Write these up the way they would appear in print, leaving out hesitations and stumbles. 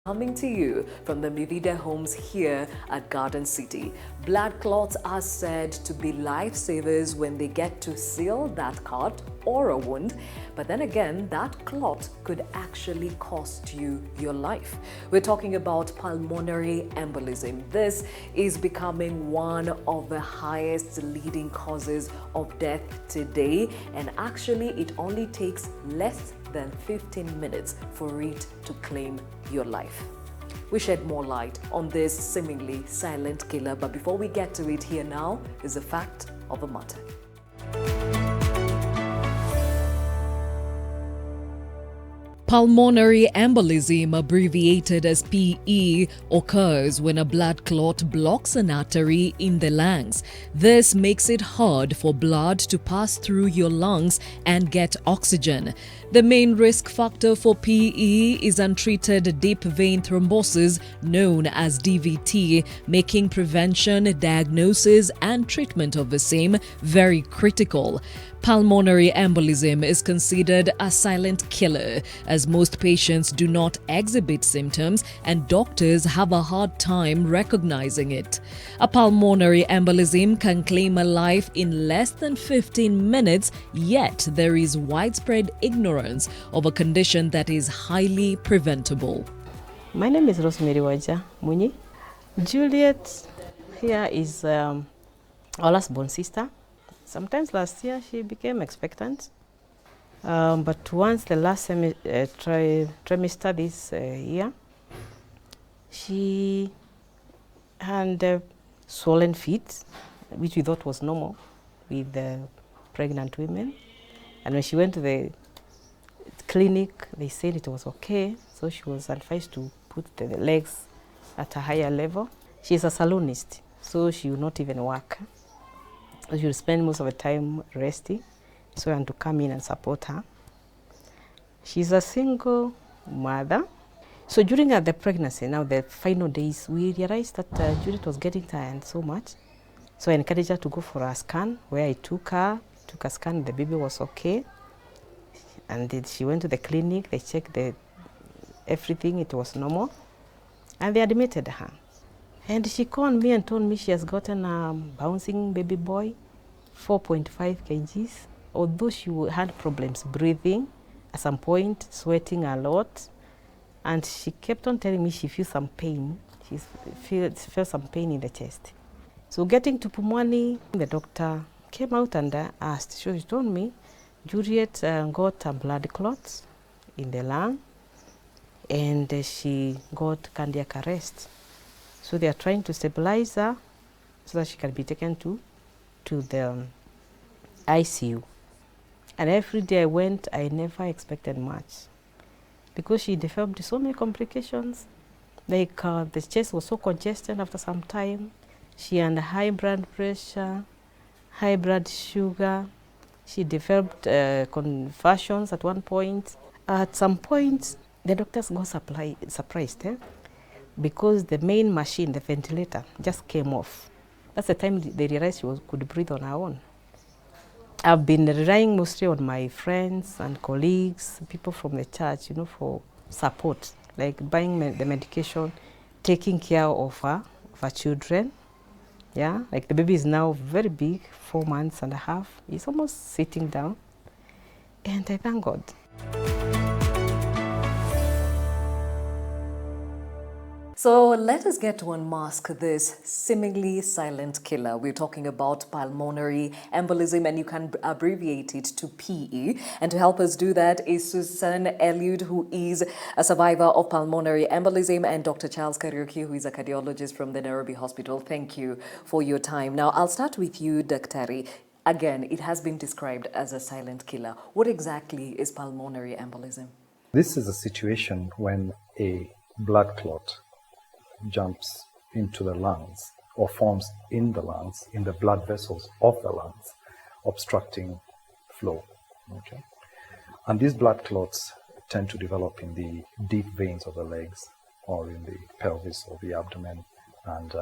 Coming to you from the Mivida homes here at Garden City. Blood clots are said to be lifesavers when they get to seal that cut or a wound. But then again, that clot could actually cost you your life. We're talking about pulmonary embolism. This is becoming one of the highest leading causes of death today. And actually, it only takes less than 15 minutes for it to claim your life. We shed more light on this seemingly silent killer, but before we get to it, here now is the fact of the matter. Pulmonary embolism, abbreviated as PE, occurs when a blood clot blocks an artery in the lungs. This makes it hard for blood to pass through your lungs and get oxygen. The main risk factor for PE is untreated deep vein thrombosis, known as DVT, making prevention, diagnosis, and treatment of the same very critical. Pulmonary embolism is considered a silent killer, as most patients do not exhibit symptoms and doctors have a hard time recognizing it. A pulmonary embolism can claim a life in less than 15 minutes, yet there is widespread ignorance of a condition that is highly preventable. My name is Rosemary Waja Munyi. Juliet here is our last born sister. Sometimes last year she became expectant, but once the last trimester this year, she had swollen feet, which we thought was normal with the pregnant women. And when she went to the clinic, they said it was okay, so she was advised to put the legs at a higher level. She's a saloonist, so she will not even work. She will spend most of the time resting, so I want to come in and support her. She's a single mother. So during the pregnancy, now the final days, we realized that Judith was getting tired so much. So I encouraged her to go for a scan, where I took a scan, the baby was okay. And then she went to the clinic, they checked everything, it was normal. And they admitted her. And she called me and told me she has gotten a bouncing baby boy, 4.5 kgs. Although she had problems breathing, at some point sweating a lot. And she kept on telling me she feels some pain. She feels some pain in the chest. So getting to Pumwani, the doctor came out and asked. So she told me Juliet got a blood clot in the lung and she got cardiac arrest. So they are trying to stabilize her so that she can be taken to the ICU. And every day I went, I never expected much because she developed so many complications. Like the chest was so congested after some time. She had high blood pressure, high blood sugar. She developed convulsions at one point. At some point, the doctors got surprised. Because the main machine, the ventilator, just came off. That's the time they realized she could breathe on her own. I've been relying mostly on my friends and colleagues, people from the church, for support, like buying the medication, taking care of her children. Yeah, like the baby is now very big, 4 months and a half. He's almost sitting down. And I thank God. So let us get to unmask this seemingly silent killer. We're talking about pulmonary embolism, and you can abbreviate it to PE. And to help us do that is Susan Eliud, who is a survivor of pulmonary embolism, and Dr. Charles Kariuki, who is a cardiologist from the Nairobi Hospital. Thank you for your time. Now, I'll start with you, Daktari. Again, it has been described as a silent killer. What exactly is pulmonary embolism? This is a situation when a blood clot jumps into the lungs or forms in the lungs, in the blood vessels of the lungs, obstructing flow. Okay? And these blood clots tend to develop in the deep veins of the legs or in the pelvis or the abdomen, and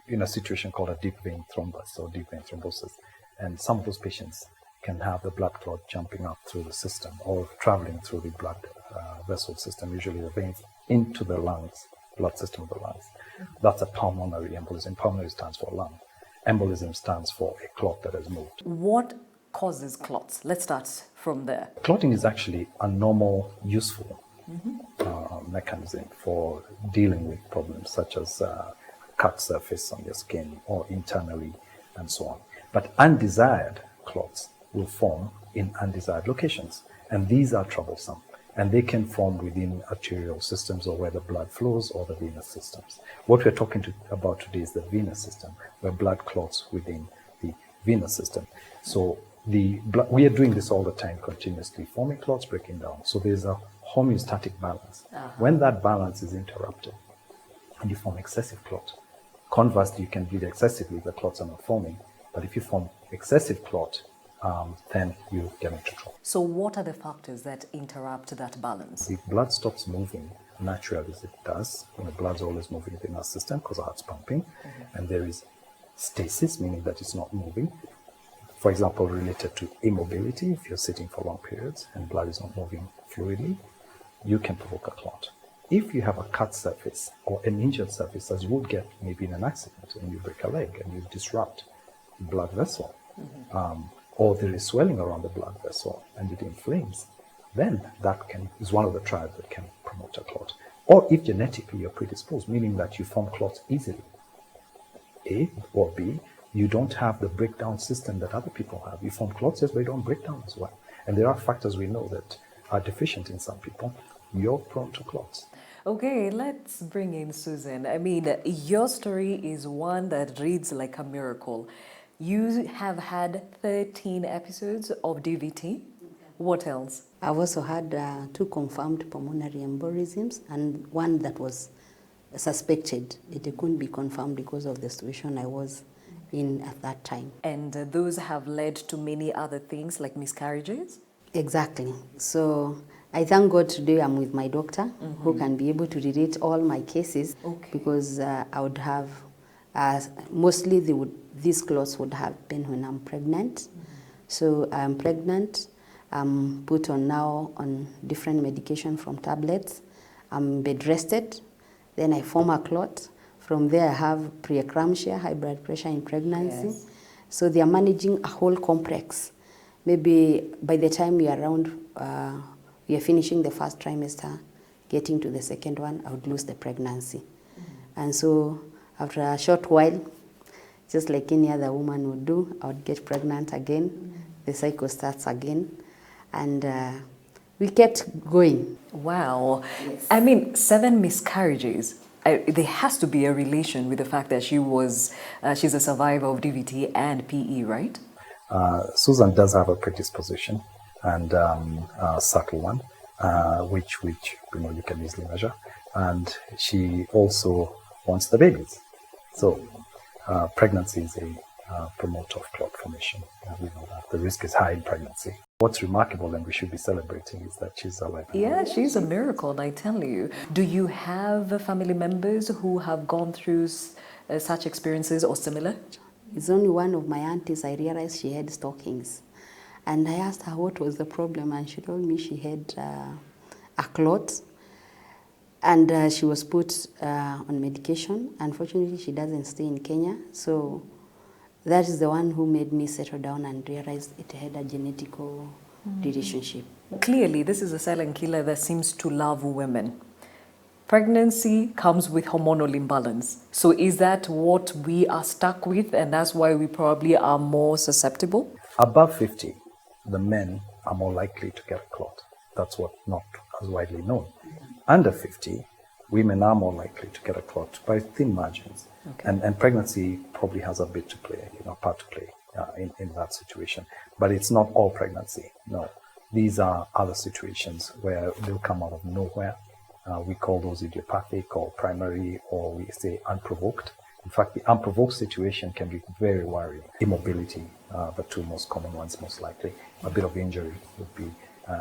in a situation called a deep vein thrombus or deep vein thrombosis. And some of those patients can have the blood clot jumping up through the system or traveling through the blood vessel system, usually the veins, into the lungs, blood system of the lungs. That's a pulmonary embolism. Pulmonary stands for lung. Embolism stands for a clot that has moved. What causes clots? Let's start from there. Clotting is actually a normal, useful mechanism for dealing with problems such as cut surface on your skin or internally and so on. But undesired clots will form in undesired locations, and these are troublesome. And they can form within arterial systems or where the blood flows or the venous systems. What we're talking about today is the venous system, where blood clots within the venous system. So we are doing this all the time, continuously, forming clots, breaking down. So there's a homeostatic balance. When that balance is interrupted and you form excessive clot, conversely, you can bleed excessively, the clots are not forming. But if you form excessive clot, then you get into trouble. So what are the factors that interrupt that balance? If blood stops moving naturally as it does, blood's always moving within our system because our heart's pumping, and there is stasis, meaning that it's not moving. For example, related to immobility, if you're sitting for long periods and blood is not moving fluidly, you can provoke a clot. If you have a cut surface or an injured surface, as you would get maybe in an accident, and you break a leg and you disrupt the blood vessel, or there is swelling around the blood vessel and it inflames, then that is one of the triads that can promote a clot. Or if genetically you're predisposed, meaning that you form clots easily, A, or B, you don't have the breakdown system that other people have. You form clots, yes, but you don't break down as well. And there are factors we know that are deficient in some people. You're prone to clots. Okay, let's bring in Susan. I mean, your story is one that reads like a miracle. You have had 13 episodes of DVT. What else? I've also had 2 confirmed pulmonary embolisms and one that was suspected. It couldn't be confirmed because of the situation I was in at that time. And those have led to many other things like miscarriages? Exactly. So I thank God today I'm with my doctor who can be able to relate all my cases because I would have, mostly these clots would happen when I'm pregnant. So I'm pregnant, I'm put on now on different medication from tablets, I'm bed rested, then I form a clot. From there I have preeclampsia, high blood pressure in pregnancy. Yes. So they are managing a whole complex. Maybe by the time you're around, we are finishing the first trimester, getting to the second one, I would lose the pregnancy. And so after a short while, just like any other woman would do, I would get pregnant again. The cycle starts again. And we kept going. Wow. Yes. I mean, 7 miscarriages. There has to be a relation with the fact that she's a survivor of DVT and PE, right? Susan does have a predisposition and a subtle one, which you can easily measure. And she also wants the babies. So pregnancy is a promoter of clot formation. We know that the risk is high in pregnancy. What's remarkable and we should be celebrating is that she's alive. Yeah, she's a miracle, I tell you. Do you have family members who have gone through such experiences or similar? It's only one of my aunties I realized she had stockings. And I asked her what was the problem, and she told me she had a clot. And she was put on medication. Unfortunately, she doesn't stay in Kenya. So that is the one who made me settle down and realize it had a genetical relationship. Clearly, this is a silent killer that seems to love women. Pregnancy comes with hormonal imbalance. So is that what we are stuck with, and that's why we probably are more susceptible? Above 50, the men are more likely to get a clot. That's what not as widely known. Under 50, women are more likely to get a clot by thin margins. Okay. And pregnancy probably has a bit to play, part to play in that situation. But it's not all pregnancy, no. These are other situations where they'll come out of nowhere. We call those idiopathic or primary, or we say unprovoked. In fact, the unprovoked situation can be very worrying. Immobility, the 2 most common ones most likely. A bit of injury would be,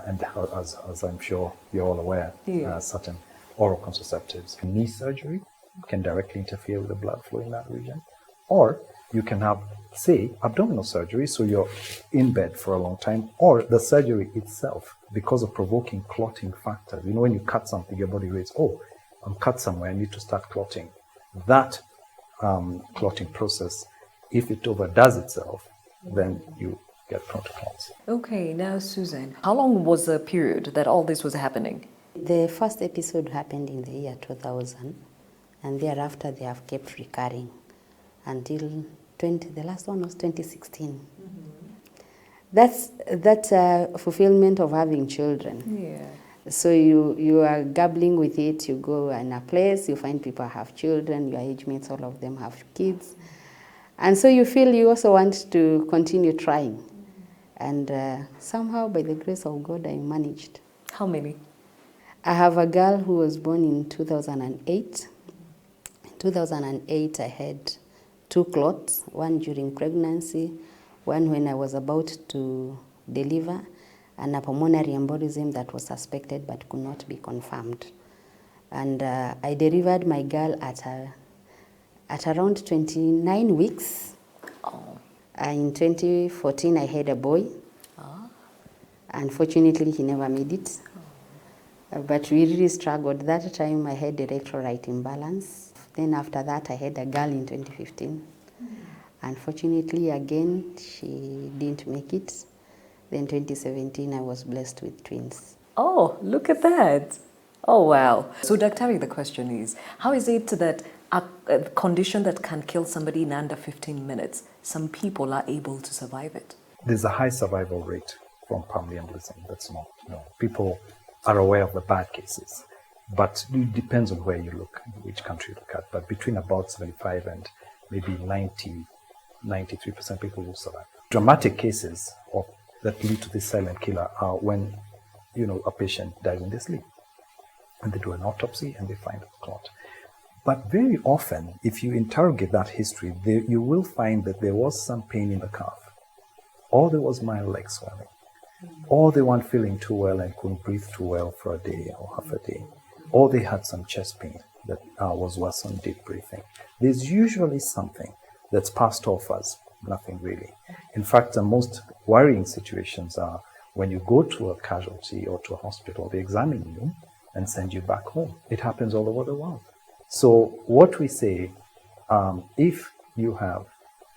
and as I'm sure you're all aware, certain oral contraceptives. Knee surgery can directly interfere with the blood flow in that region. Or you can have, say, abdominal surgery, so you're in bed for a long time, or the surgery itself, because of provoking clotting factors. You know, when you cut something, your body reads, oh, I'm cut somewhere, I need to start clotting. That clotting process, if it overdoes itself, then you get prone to clots. Okay, now Susan, how long was the period that all this was happening? The first episode happened in the year 2000, and thereafter they have kept recurring until the last one was 2016. That's a fulfillment of having children. Yeah. So you are gabbling with it, you go in a place, you find people have children, your age mates, all of them have kids. And so you feel you also want to continue trying. And somehow, by the grace of God, I managed. How many? I have a girl who was born in 2008. In 2008, I had 2 clots, one during pregnancy, one when I was about to deliver, and a pulmonary embolism that was suspected but could not be confirmed. And I delivered my girl at around 29 weeks. Oh. In 2014, I had a boy. Unfortunately, he never made it. But we really struggled. That time, I had electrolyte imbalance. Then after that, I had a girl in 2015. Unfortunately, again, she didn't make it. Then 2017, I was blessed with twins. Oh, look at that. Oh, wow. So, Dr. the question is, how is it that a condition that can kill somebody in under 15 minutes, some people are able to survive it? There's a high survival rate from pulmonary embolism. That's not, people are aware of the bad cases, but it depends on where you look, which country you look at. But between about 75 and maybe 93% people will survive. Dramatic cases that lead to this silent killer are when, a patient dies in their sleep, and they do an autopsy and they find a clot. But very often, if you interrogate that history, you will find that there was some pain in the calf, or there was mild leg swelling, or they weren't feeling too well and couldn't breathe too well for a day or half a day, or they had some chest pain that was worse on deep breathing. There's usually something that's passed off as nothing really. In fact, the most worrying situations are when you go to a casualty or to a hospital, they examine you and send you back home. It happens all over the world. So what we say, if you have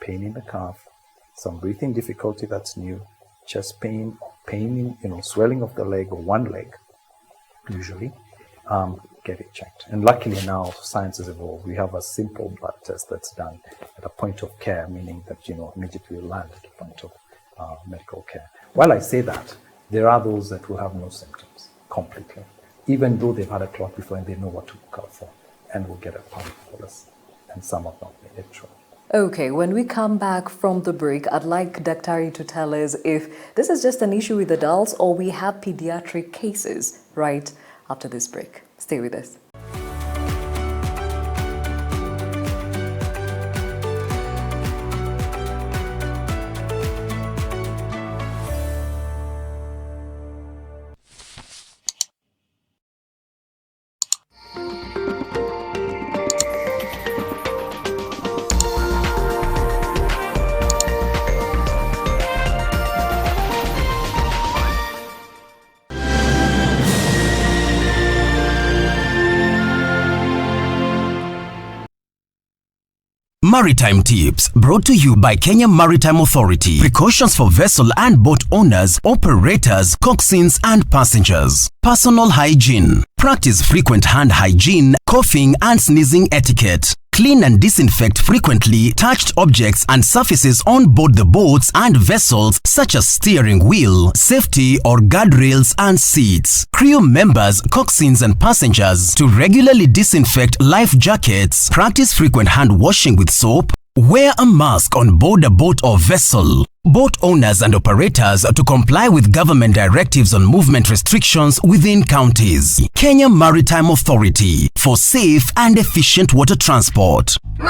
pain in the calf, some breathing difficulty that's new, chest pain, pain in, swelling of the leg or one leg, usually, get it checked. And luckily now science has evolved. We have a simple blood test that's done at a point of care, meaning that, immediately you land at a point of medical care. While I say that, there are those that will have no symptoms completely, even though they've had a clot before and they know what to look out for, and will get a pump for us, and some have not made it through. Okay, when we come back from the break, I'd like Dr. to tell us if this is just an issue with adults or we have pediatric cases right after this break. Stay with us. Maritime Tips brought to you by Kenya Maritime Authority. Precautions for vessel and boat owners, operators, coxswains and passengers. Personal hygiene. Practice frequent hand hygiene, coughing and sneezing etiquette. Clean and disinfect frequently touched objects and surfaces on board the boats and vessels such as steering wheel, safety or guardrails and seats. Crew members, coxswains and passengers to regularly disinfect life jackets. Practice frequent hand washing with soap. Wear a mask on board a boat or vessel. Boat owners and operators to comply with government directives on movement restrictions within counties. Kenya Maritime Authority for safe and efficient water transport. Look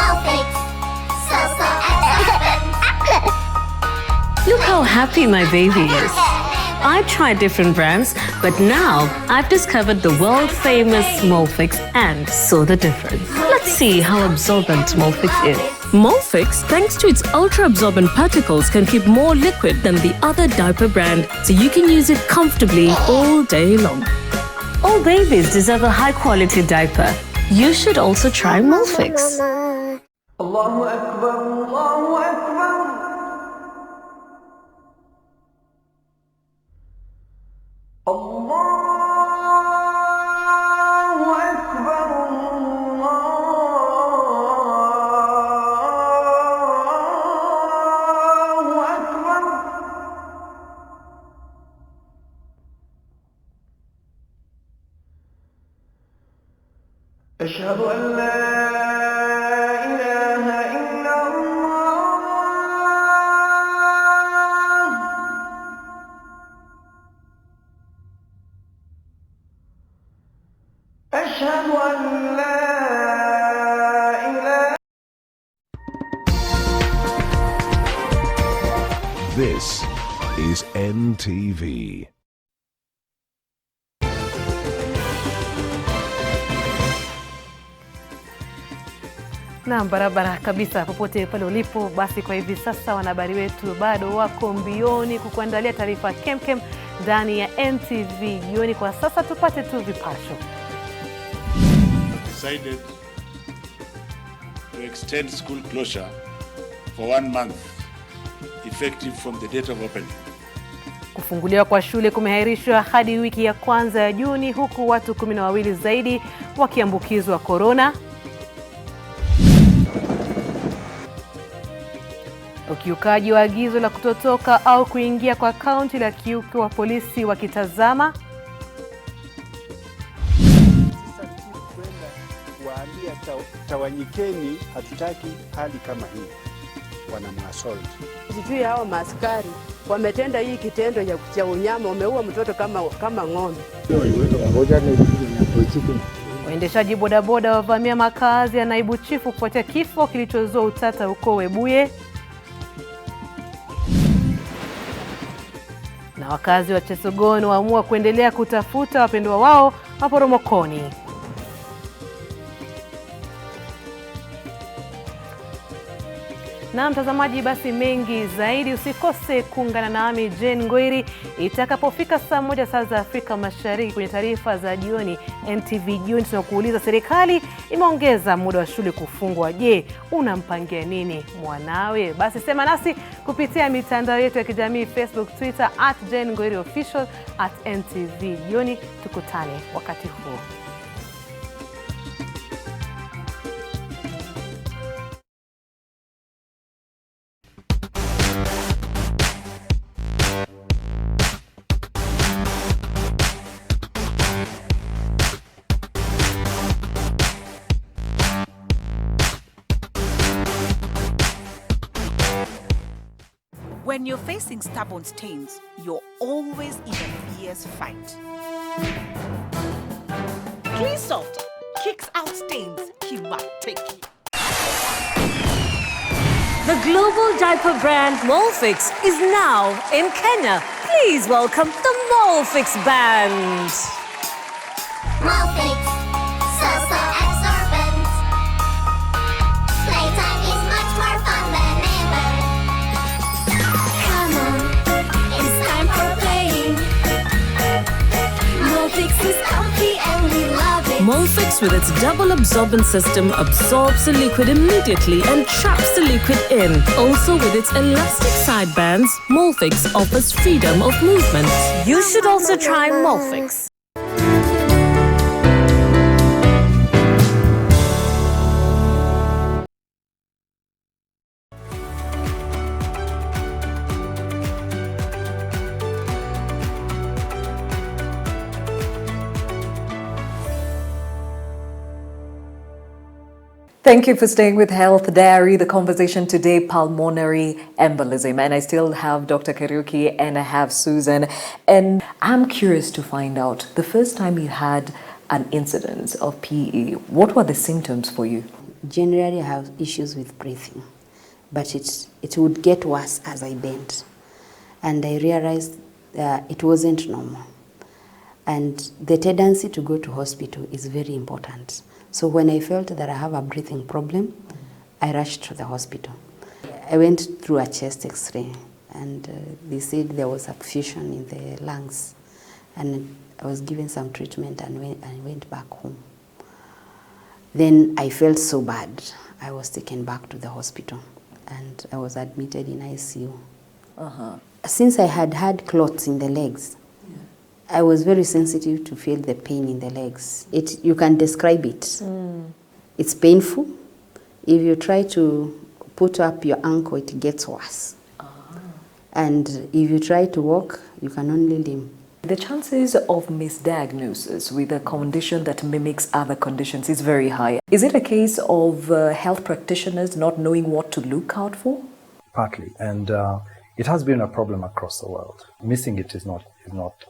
how happy my baby is. I've tried different brands, but now I've discovered the world-famous Small Fix and saw the difference. Let's see how absorbent Small Fix is. Molfix, thanks to its ultra-absorbent particles, can keep more liquid than the other diaper brand, so you can use it comfortably all day long. All babies deserve a high-quality diaper. You should also try Molfix. Allahu Akbar, Allahu Akbar. Allahu Akbar, Allahu Akbar. Ashhadu an la This is NTV. Naam, barabara kabisa popote pale ulipo. Basi kwa hivi sasa wanahabari wetu bado wako mbioni kukuandalia taarifa kemkem ndani ya NTV jioni. Kwa sasa tupate tu vipasho. Decided to extend school closure for 1 month, effective from the date of opening. Kufunguliwa kwa shule kumehairishwa hadi wiki ya kwanza ya Juni, huku watu 12 zaidi wakiambukizwa corona. Ukiukaji wa agizo la kutotoka au kuingia kwa kaunti la kiuki wa polisi wakitazama. Waambia tawanyikeni, hatutaki hali kama hii. Wanamwassault. Sijui hao maaskari wametenda hii kitendo cha unyama, wameua mtoto kama ng'ombe. Waendeshaji bodaboda wavamia makazi ya naibu chifu kufuatia kifo kilichozua utata huko Webuye. Na wakazi wa Chesogon waamua kuendelea kutafuta wapendwa wao maporomokoni. Na mtazamaji, basi mengi zaidi usikose kuungana nami Jane Ngoiri itakapofika saa 1 saa za Afrika Mashariki kwenye taarifa za jioni NTV jioni. Tunakuuliza, serikali imeongeza muda wa shule kufungwa. Je, unampangia nini mwanawe? Basi sema nasi kupitia mitandao yetu ya kijamii Facebook, Twitter @JaneNgoiriOfficial @NTV jioni. Tukutane wakati huo. When you're facing stubborn stains, you're always in a fierce fight. Clean Soft kicks out stains. Kimateki. The global diaper brand Molfix is now in Kenya. Please welcome the Molfix Band. Molfix, so absorbent. Playtime is much more fun than ever. Come on, it's time for playing. Molfix is comfy and we love it. Molfix, with its double absorbent system, absorbs the liquid immediately and traps the liquid in. Also, with its elastic side bands, Molfix offers freedom of movement. You should also try Molfix. Thank you for staying with Health Diary. The conversation today, pulmonary embolism. And I still have Dr. Kariuki and I have Susan. And I'm curious to find out, the first time you had an incidence of PE, what were the symptoms for you? Generally, I have issues with breathing, but it would get worse as I bent. And I realized it wasn't normal. And the tendency to go to hospital is very important. So when I felt that I have a breathing problem, I rushed to the hospital. I went through a chest x-ray and they said there was a perfusion in the lungs, and I was given some treatment and went back home. Then I felt so bad. I was taken back to the hospital and I was admitted in ICU. Since I had had clots in the legs, I was very sensitive to feel the pain in the legs. You can describe it. It's painful. If you try to put up your ankle, it gets worse. And if you try to walk, you can only limp. The chances of misdiagnosis with a condition that mimics other conditions is very high. Is it a case of health practitioners not knowing what to look out for? Partly, and it has been a problem across the world. Missing it is not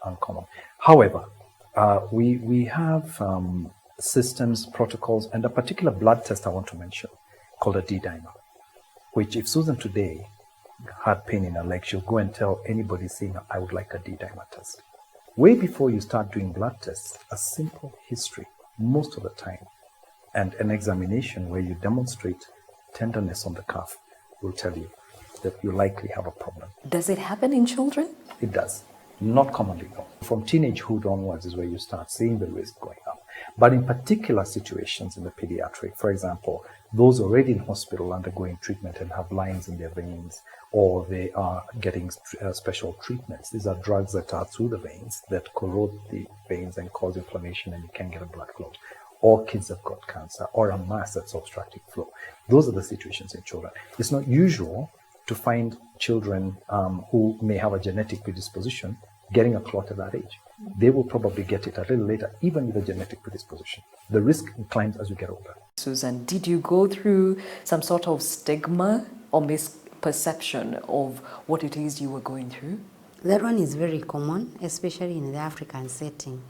uncommon. However, we have systems, protocols, and a particular blood test I want to mention called a D-dimer, which if Susan today had pain in her leg, she'll go and tell anybody saying, I would like a D-dimer test. Way before you start doing blood tests, a simple history, most of the time, and an examination where you demonstrate tenderness on the calf will tell you that you likely have a problem. Does it happen in children? It does. Not commonly, no. From teenagehood onwards is where you start seeing the risk going up. But in particular situations in the pediatric, for example, those already in hospital undergoing treatment and have lines in their veins, or they are getting special treatments. These are drugs that are through the veins that corrode the veins and cause inflammation, and you can get a blood clot. Or kids have got cancer, or a mass that's obstructing flow. Those are the situations in children. It's not usual to find children who may have a genetic predisposition getting a clot at that age. They will probably get it a little later, even with a genetic predisposition. The risk climbs as you get older. Susan, did you go through some sort of stigma or misperception of what it is you were going through? That one is very common, especially in the African setting.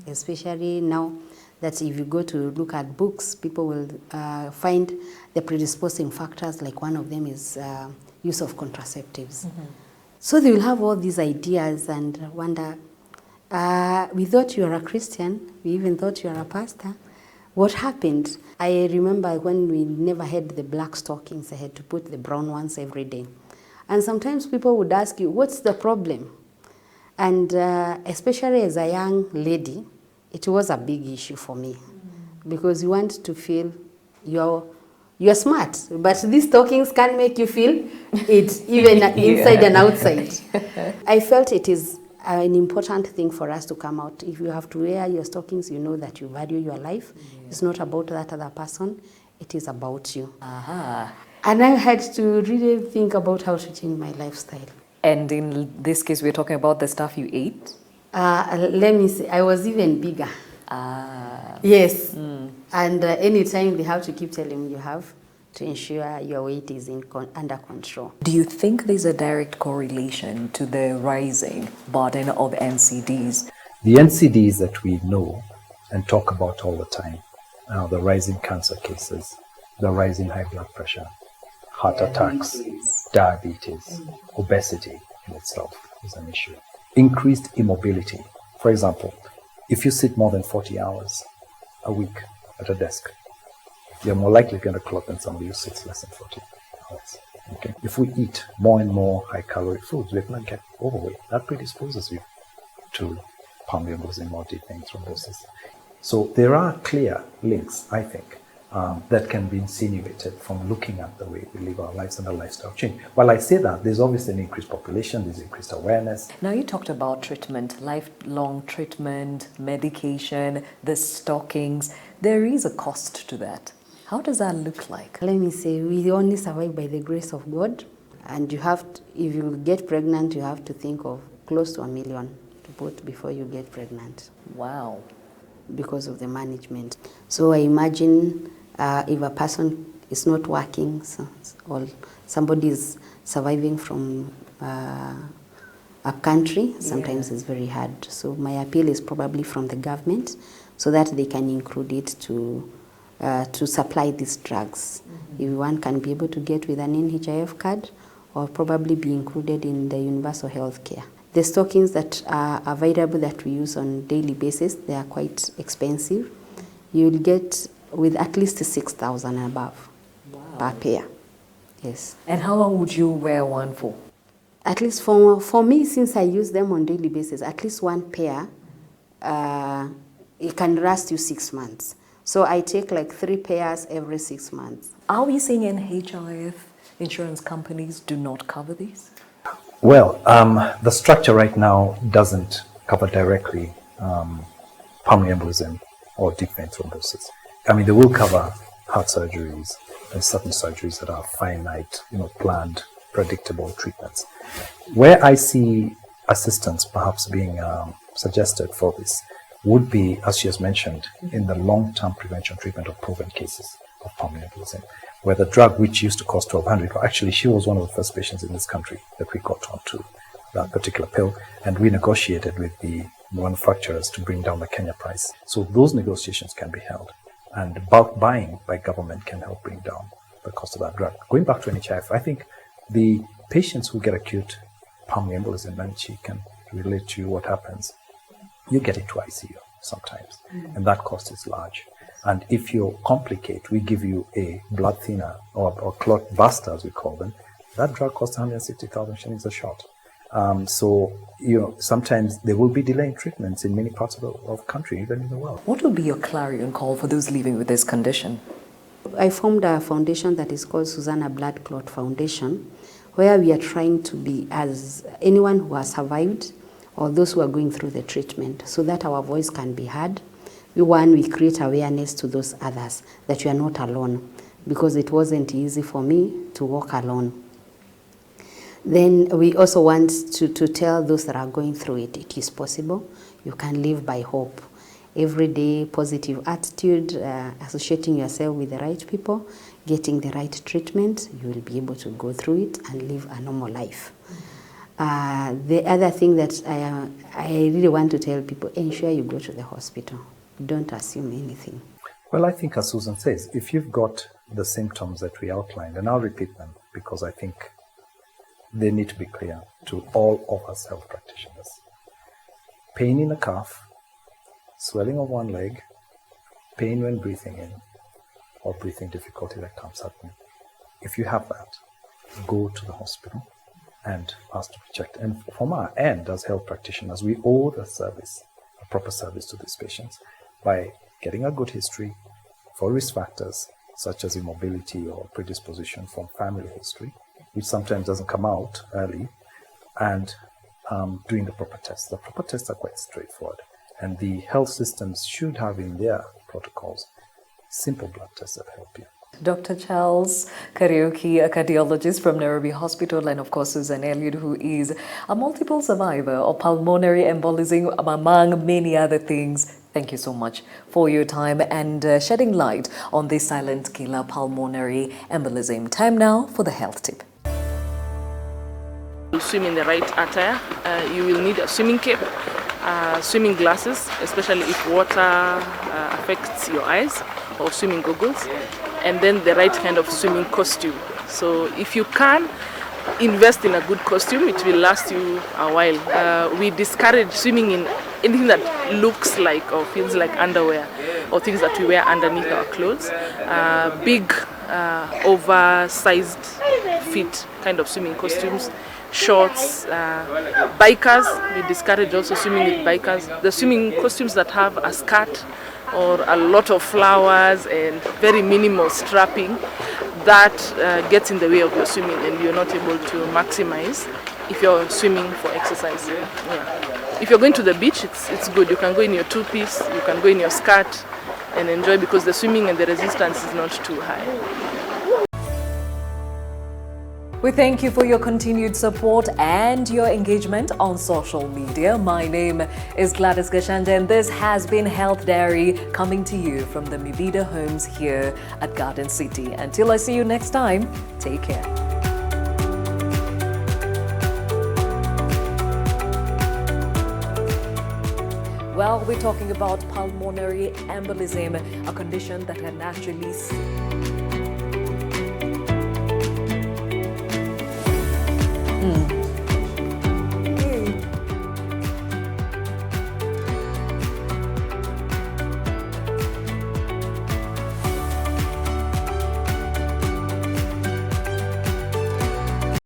Especially now that if you go to look at books, people will find the predisposing factors, like one of them is use of contraceptives. So they will have all these ideas and wonder, we thought you were a Christian, we even thought you were a pastor. What happened? I remember when we never had the black stockings, I had to put the brown ones every day. And sometimes people would ask you, what's the problem? And especially as a young lady, it was a big issue for me, because you want to feel you're smart, but these stockings can make you feel it even inside and outside. I felt it is an important thing for us to come out. If you have to wear your stockings, you know that you value your life. It's not about that other person, it is about you. And I had to really think about how to change my lifestyle. And in this case, we're talking about the stuff you ate? Let me say, I was even bigger. Yes. And anytime they have to keep telling you have to ensure your weight is under control. Do you think there's a direct correlation to the rising burden of NCDs? The NCDs that we know and talk about all the time, the rising cancer cases, the rising high blood pressure, heart attacks, diabetes, obesity in itself is an issue. Increased immobility. For example, if you sit more than 40 hours a week at a desk, you're more likely to get a clot than somebody who sits less than 40 hours. Okay? If we eat more and more high-calorie foods, we're going to get overweight. That predisposes you to pulmonary embolism or deep vein thrombosis. So there are clear links, I think, that can be insinuated from looking at the way we live our lives and the lifestyle change. While I say that, there's obviously an increased population, there's increased awareness. Now you talked about treatment, lifelong treatment, medication, the stockings. There is a cost to that. How does that look like? Let me say, we only survive by the grace of God. And you have to, if you get pregnant, you have to think of close to $1 million to put before you get pregnant. Wow. Because of the management. So I imagine if a person is not working or somebody is surviving from up country, sometimes it's very hard. So my appeal is probably from the government so that they can include it to supply these drugs. If one can be able to get with an NHIF card or probably be included in the universal health care. The stockings that are available that we use on daily basis, they are quite expensive. You'll get with at least 6,000 and above. Wow. per pair. Yes. And how long would you wear one for? At least for me, since I use them on daily basis, at least one pair, it can last you 6 months. So I take like 3 pairs every 6 months. Are we saying NHIF insurance companies do not cover these? Well, the structure right now doesn't cover directly pulmonary embolism or deep vein thrombosis. I mean, they will cover heart surgeries and certain surgeries that are finite, planned, predictable treatments. Where I see assistance perhaps being suggested for this would be, as she has mentioned, in the long-term prevention treatment of proven cases of pulmonary embolism, where the drug which used to cost $1,200, actually she was one of the first patients in this country that we got onto that particular pill, and we negotiated with the manufacturers to bring down the Kenya price. So those negotiations can be held, and bulk buying by government can help bring down the cost of that drug. Going back to NHIF, I think the patients who get acute pulmonary embolism, and she can relate to what happens, you get into ICU sometimes, and that cost is large. And if you complicate, we give you a blood thinner or clot buster, as we call them. That drug costs 160,000 shillings a shot. So, sometimes there will be delay in treatments in many parts of the country, even in the world. What would be your clarion call for those living with this condition? I formed a foundation that is called Susanna Blood Clot Foundation, where we are trying to be as anyone who has survived or those who are going through the treatment, so that our voice can be heard. We create awareness to those others that you are not alone, because it wasn't easy for me to walk alone. Then we also want to tell those that are going through it, it is possible. You can live by hope. Every day, positive attitude, associating yourself with the right people, getting the right treatment, you will be able to go through it and live a normal life. The other thing that I really want to tell people, ensure you go to the hospital. Don't assume anything. Well, I think as Susan says, if you've got the symptoms that we outlined, and I'll repeat them because I think they need to be clear to all of us health practitioners. Pain in the calf, swelling of one leg, pain when breathing in, or breathing difficulty that comes suddenly. If you have that, go to the hospital and ask to be checked. And from our end as health practitioners, we owe the service, a proper service to these patients by getting a good history for risk factors such as immobility or predisposition from family history, which sometimes doesn't come out early, and doing the proper tests. The proper tests are quite straightforward, and the health systems should have in their protocols simple blood tests that help you. Dr. Charles Kariuki, a cardiologist from Nairobi Hospital, and of course Susan Elliott, who is a multiple survivor of pulmonary embolism, among many other things. Thank you so much for your time and shedding light on this silent killer, pulmonary embolism. Time now for the health tip. To swim in the right attire, you will need a swimming cape, swimming glasses, especially if water affects your eyes, or swimming goggles, and then the right kind of swimming costume. So if you can invest in a good costume, it will last you a while. We discourage swimming in anything that looks like or feels like underwear, or things that we wear underneath our clothes. Big, oversized fit kind of swimming costumes, shorts, bikers. We discourage also swimming with bikers. The swimming costumes that have a skirt or a lot of flowers and very minimal strapping, that gets in the way of your swimming and you're not able to maximize if you're swimming for exercise. Yeah. If you're going to the beach, it's good. You can go in your two-piece, you can go in your skirt and enjoy, because the swimming and the resistance is not too high. We thank you for your continued support and your engagement on social media. My name is Gladys Gashanja, and this has been Health Diary, coming to you from the Mibida homes here at Garden City. Until I see you next time, take care. Well, we're talking about pulmonary embolism, a condition that can actually